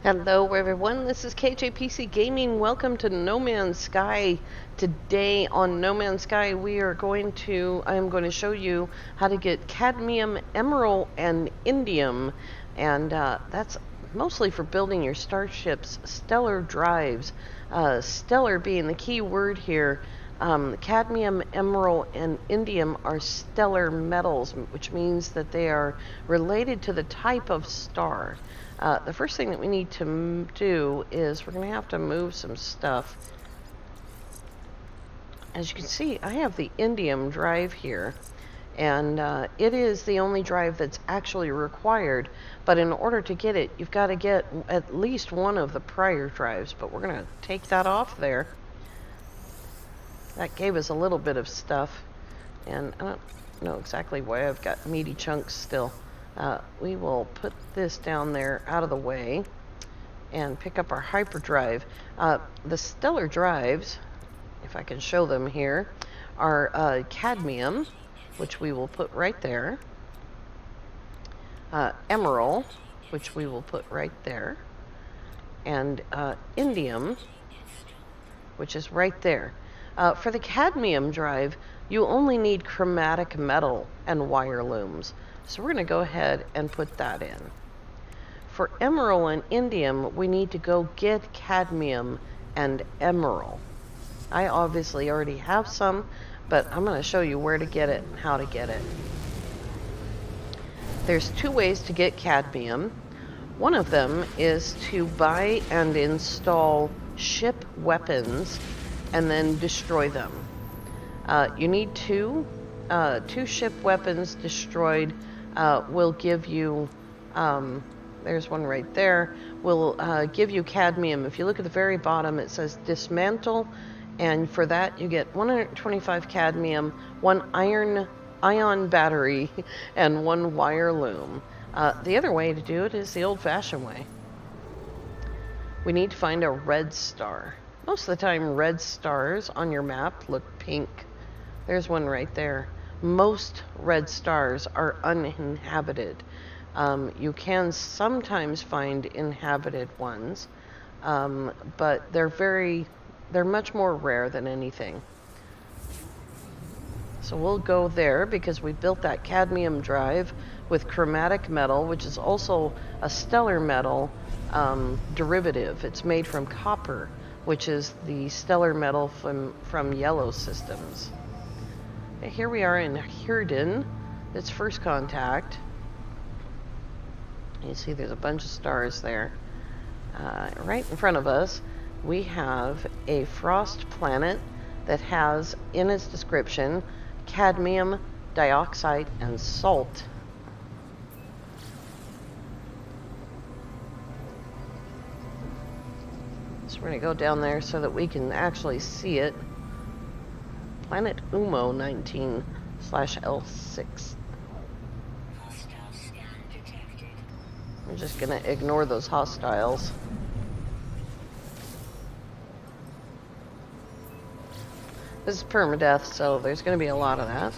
Hello everyone, this is KJPC Gaming. Welcome to No Man's Sky. Today on No Man's Sky I am going to show you how to get Cadmium Emeril and Indium. And that's mostly for building your starship's stellar drives. Stellar being the key word here. Cadmium, emerald, and indium are stellar metals, which means that they are related to the type of star. The first thing that we need to do is we're going to have to move some stuff. As you can see, I have the indium drive here, and it is the only drive that's actually required. But in order to get it, you've got to get at least one of the prior drives. But we're going to take that off there. That gave us a little bit of stuff, and I don't know exactly why I've got meaty chunks still. We will put this down there out of the way and pick up our hyperdrive. The stellar drives, if I can show them here, are cadmium, which we will put right there, emerald, which we will put right there, and indium, which is right there. For the cadmium drive, you only need chromatic metal and wire looms. So we're going to go ahead and put that in. For emerald and indium, we need to go get cadmium and emerald. I obviously already have some, but I'm going to show you where to get it and how to get it. There's two ways to get cadmium. One of them is to buy and install ship weapons and then destroy them. You need two ship weapons destroyed will give you, there's one right there, will give you cadmium. If you look at the very bottom, it says dismantle, and for that you get 125 cadmium, one ion battery, and one wire loom. The other way to do it is the old-fashioned way. We need to find a red star. Most of the time, red stars on your map look pink. There's one right there. Most red stars are uninhabited. You can sometimes find inhabited ones, but they're much more rare than anything. So we'll go there because we built that cadmium drive with chromatic metal, which is also a stellar metal derivative. It's made from copper, which is the stellar metal from yellow systems. Okay, here we are in Hirden. It's first contact. You see there's a bunch of stars there. Right in front of us, we have a frost planet that has in its description cadmium dioxide and salt. So we're going to go down there so that we can actually see it. Planet Umo 19/L6. We're just going to ignore those hostiles. This is permadeath, so there's going to be a lot of that.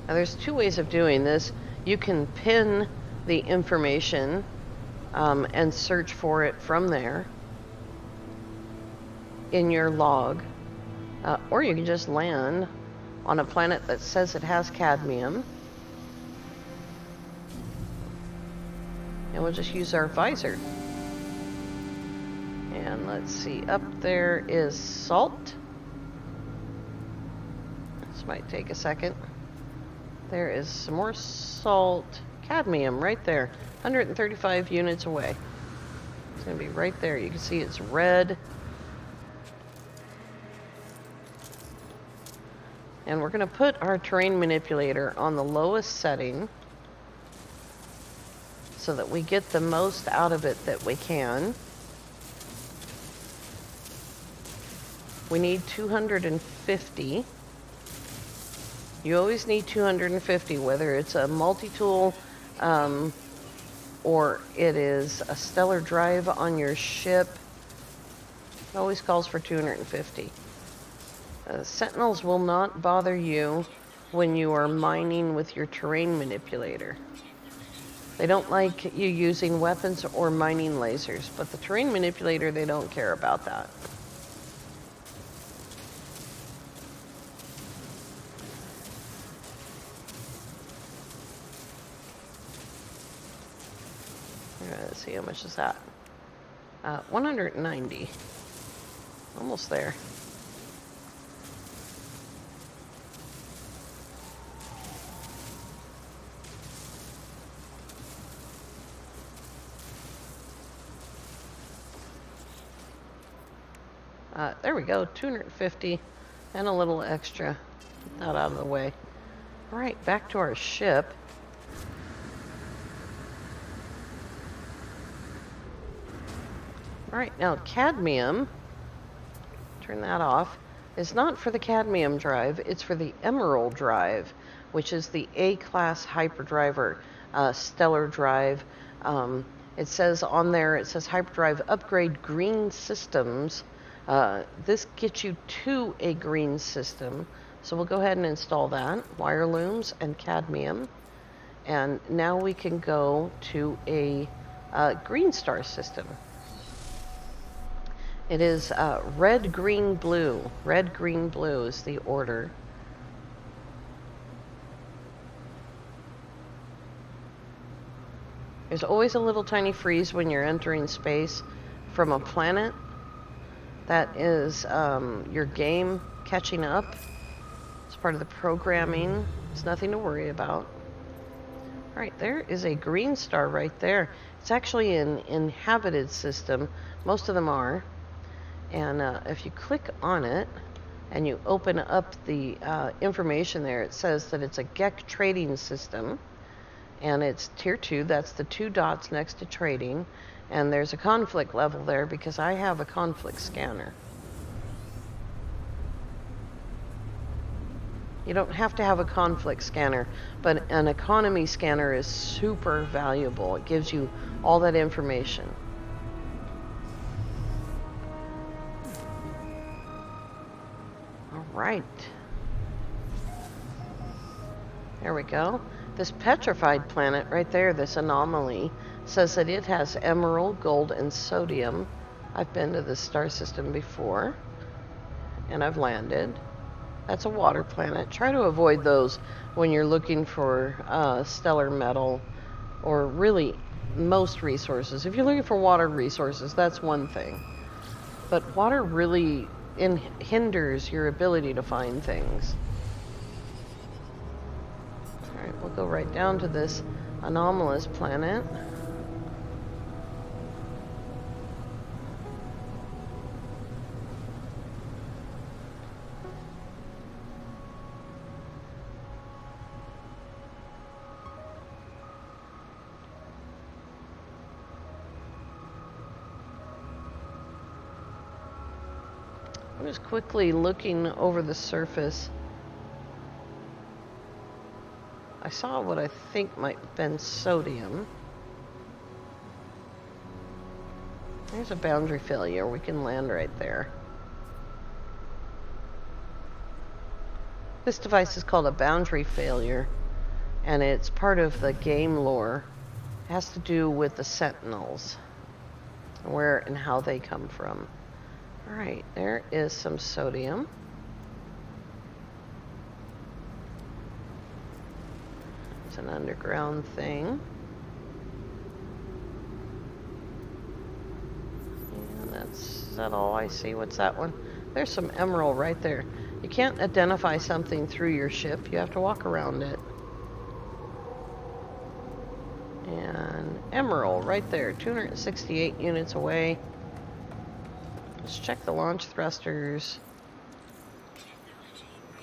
Now there's two ways of doing this. You can pin the information and search for it from there in your log, or you can just land on a planet that says it has cadmium, and we'll just use our visor. And let's see, up there is salt. This might take a second. There is some more salt. Cadmium right there, 135 units away. It's going to be right there. You can see it's red. And we're going to put our terrain manipulator on the lowest setting so that we get the most out of it that we can. We need 250. You always need 250, whether it's a multi-tool or it is a stellar drive on your ship. It always calls for 250. Sentinels will not bother you when you are mining with your terrain manipulator. They don't like you using weapons or mining lasers, but the terrain manipulator, they don't care about that. Let's see, how much is that? 190. Almost there. There we go, 250 and a little extra. Get that out of the way. All right, back to our ship. All right, now cadmium, turn that off, is not for the cadmium drive, it's for the Emeril drive, which is the A-class hyperdrive or stellar drive. It says on there, it says hyperdrive upgrade green systems. This gets you to a green system. So we'll go ahead and install that, wire looms and cadmium. And now we can go to a green star system. It is red, green, blue. Red, green, blue is the order. There's always a little tiny freeze when you're entering space from a planet. That is your game catching up. It's part of the programming. It's nothing to worry about. All right, there is a green star right there. It's actually an inhabited system. Most of them are. And if you click on it and you open up the information there, it says that it's a GEC trading system. And it's tier 2. That's the 2 dots next to trading. And there's a conflict level there because I have a conflict scanner. You don't have to have a conflict scanner, but an economy scanner is super valuable. It gives you all that information. All right. There we go. This petrified planet right there, this anomaly, says that it has emerald, gold, and sodium. I've been to this star system before, and I've landed. That's a water planet. Try to avoid those when you're looking for stellar metal, or really most resources. If you're looking for water resources, that's one thing. But water really hinders your ability to find things. All right, we'll go right down to this anomalous planet. I'm just quickly looking over the surface. I saw what I think might have been sodium. There's a boundary failure. We can land right there. This device is called a boundary failure, and it's part of the game lore. It has to do with the Sentinels, where and how they come from. All right, there is some sodium. It's an underground thing. And is that all I see? What's that one? There's some emerald right there. You can't identify something through your ship. You have to walk around it. And emerald right there, 268 units away. Let's check the launch thrusters.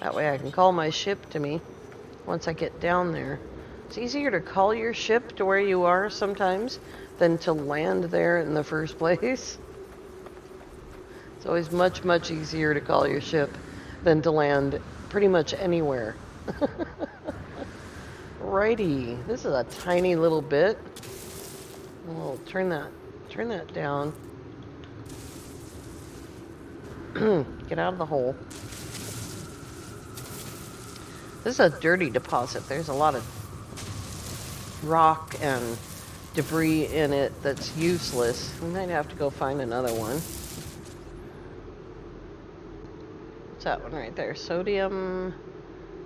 That way I can call my ship to me once I get down there. It's easier to call your ship to where you are sometimes than to land there in the first place. It's always much, much easier to call your ship than to land pretty much anywhere. Righty, this is a tiny little bit. We'll turn that down. Get out of the hole. This is a dirty deposit. There's a lot of rock and debris in it that's useless. We might have to go find another one. What's that one right there? Sodium.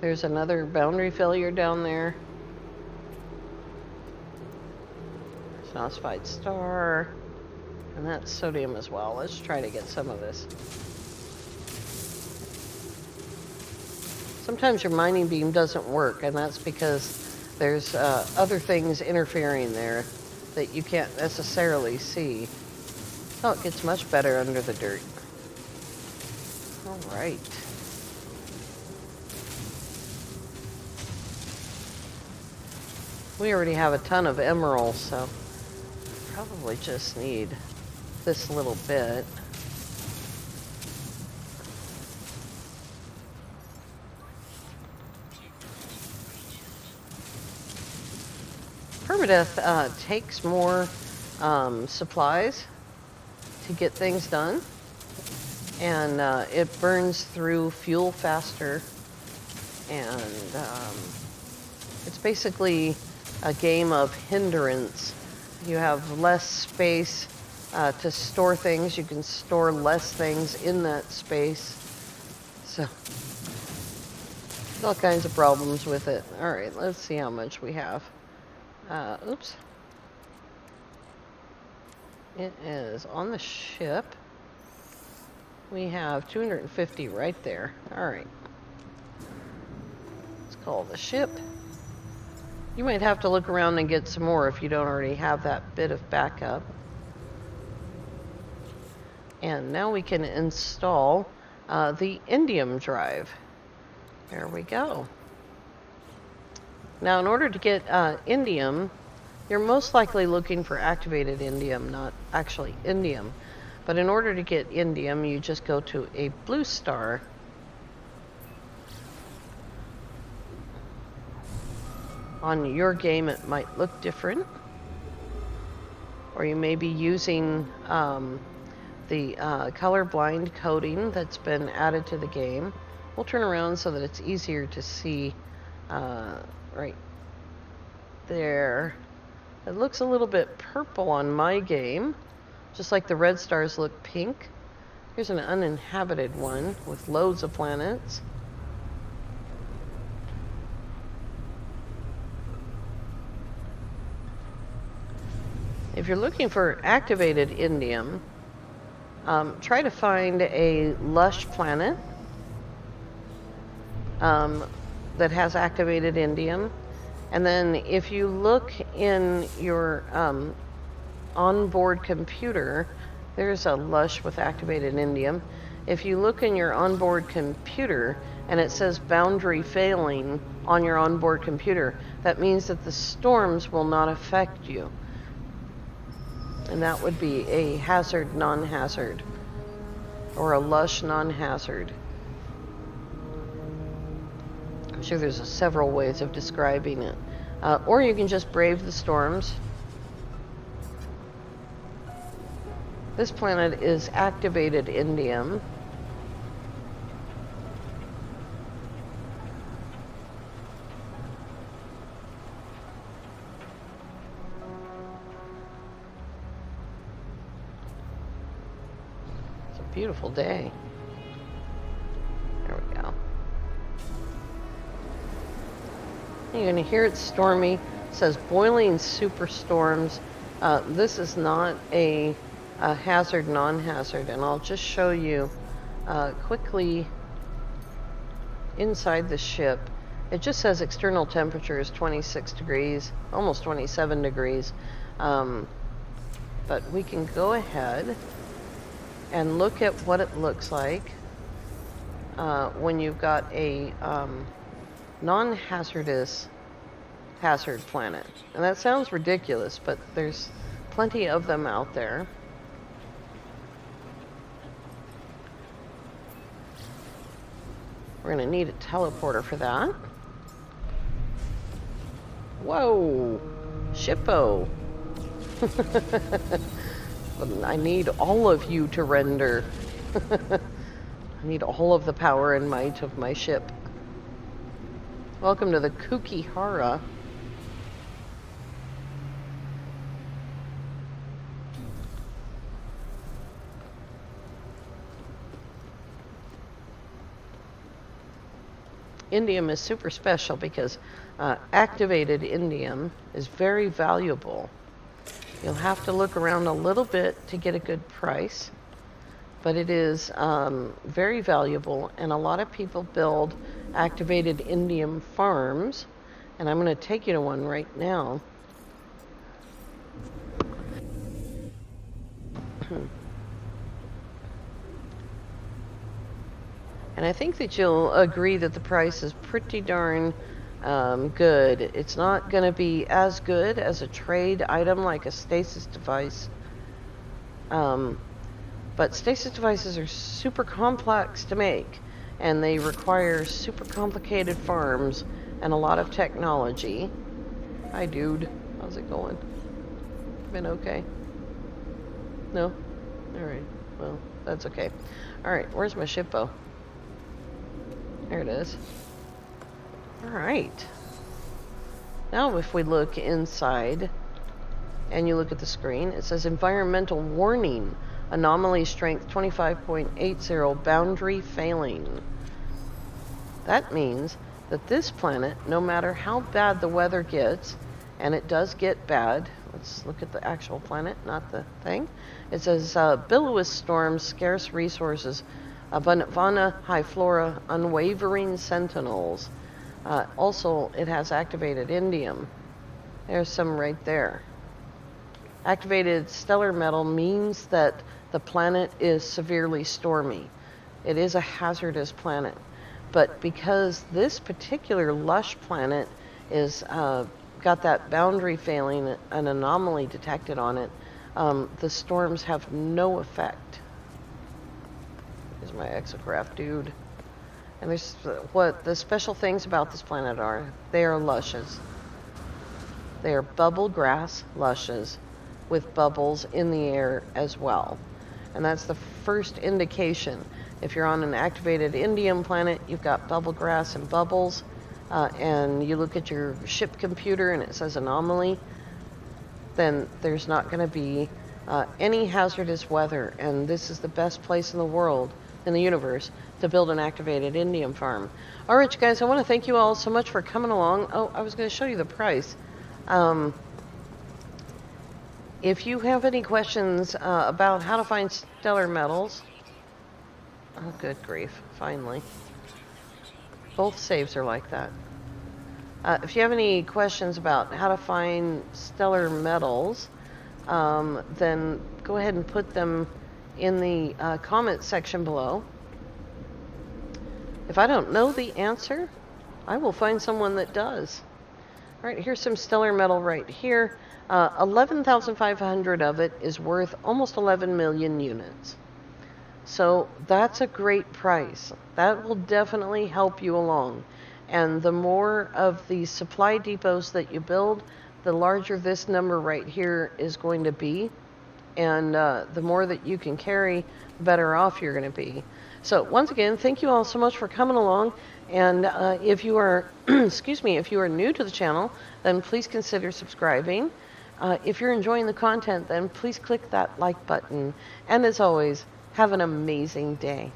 There's another boundary failure down there. Ossified star. And that's sodium as well. Let's try to get some of this. Sometimes your mining beam doesn't work, and that's because there's other things interfering there that you can't necessarily see. Oh, it gets much better under the dirt. All right. We already have a ton of emeralds, so probably just need this little bit. Permadeath takes more supplies to get things done, and it burns through fuel faster, and it's basically a game of hindrance. You have less space to store things. You can store less things in that space. So, there's all kinds of problems with it. All right, let's see how much we have. Oops. It is on the ship. We have 250 right there. All right. Let's call the ship. You might have to look around and get some more if you don't already have that bit of backup. And now we can install the indium drive. There we go. Now, in order to get indium, you're most likely looking for activated indium, not actually indium. But in order to get indium, you just go to a blue star. On your game, it might look different. Or you may be using the colorblind coding that's been added to the game. We'll turn around so that it's easier to see right there. It looks a little bit purple on my game, just like the red stars look pink. Here's an uninhabited one with loads of planets. If you're looking for activated indium, try to find a lush planet that has activated indium. And then if you look in your onboard computer, there's a lush with activated indium. If you look in your onboard computer and it says boundary failing on your onboard computer, that means that the storms will not affect you. And that would be a hazard, non-hazard, or a lush, non-hazard. I'm sure there's several ways of describing it. Or you can just brave the storms. This planet is activated indium. It's a beautiful day. There we go. You're going to hear it stormy. It says boiling superstorms. This is not a hazard, non-hazard, and I'll just show you quickly inside the ship. It just says external temperature is 26 degrees, almost 27 degrees. But we can go ahead and look at what it looks like when you've got a non-hazardous hazard planet. And that sounds ridiculous, but there's plenty of them out there. We're going to need a teleporter for that. Whoa! Shippo! I need all of you to render. I need all of the power and might of my ship. Welcome to the Kukihara. Indium is super special because activated indium is very valuable. You'll have to look around a little bit to get a good price, but it is very valuable, and a lot of people build activated indium farms, and I'm going to take you to one right now. And I think that you'll agree that the price is pretty darn good. It's not going to be as good as a trade item like a stasis device. But stasis devices are super complex to make, and they require super complicated farms and a lot of technology. Hi, dude. How's it going? Been okay? No? Alright. Well, that's okay. Alright, where's my shippo? There it is. Alright. Now if we look inside and you look at the screen, it says environmental warning. Anomaly strength 25.80, boundary failing. That means that this planet, no matter how bad the weather gets, and it does get bad, let's look at the actual planet, not the thing. It says billowy storms, scarce resources, abundant fauna, high flora, unwavering sentinels. Also, it has activated indium. There's some right there. Activated stellar metal means that the planet is severely stormy. It is a hazardous planet. But because this particular lush planet is got that boundary failing, an anomaly detected on it, the storms have no effect. Here's my exocraft dude. And there's what the special things about this planet are. They are lushes. They are bubble grass lushes with bubbles in the air as well. And that's the first indication. If you're on an activated indium planet, you've got bubble grass and bubbles, and you look at your ship computer and it says anomaly, then there's not going to be any hazardous weather. And this is the best place in the world, in the universe, to build an activated indium farm. All right, guys, I want to thank you all so much for coming along. Oh, I was going to show you the price. If you have any questions about how to find stellar metals, oh, good grief, finally. Both saves are like that. If you have any questions about how to find stellar metals, then go ahead and put them in the comment section below. If I don't know the answer, I will find someone that does. All right, here's some stellar metal right here. 11,500 of it is worth almost 11 million units. So that's a great price. That will definitely help you along. And the more of the supply depots that you build, the larger this number right here is going to be. And the more that you can carry, the better off you're going to be. So once again, thank you all so much for coming along. And if you are, excuse me, if you are new to the channel, then please consider subscribing. If you're enjoying the content, then please click that like button. And as always, have an amazing day.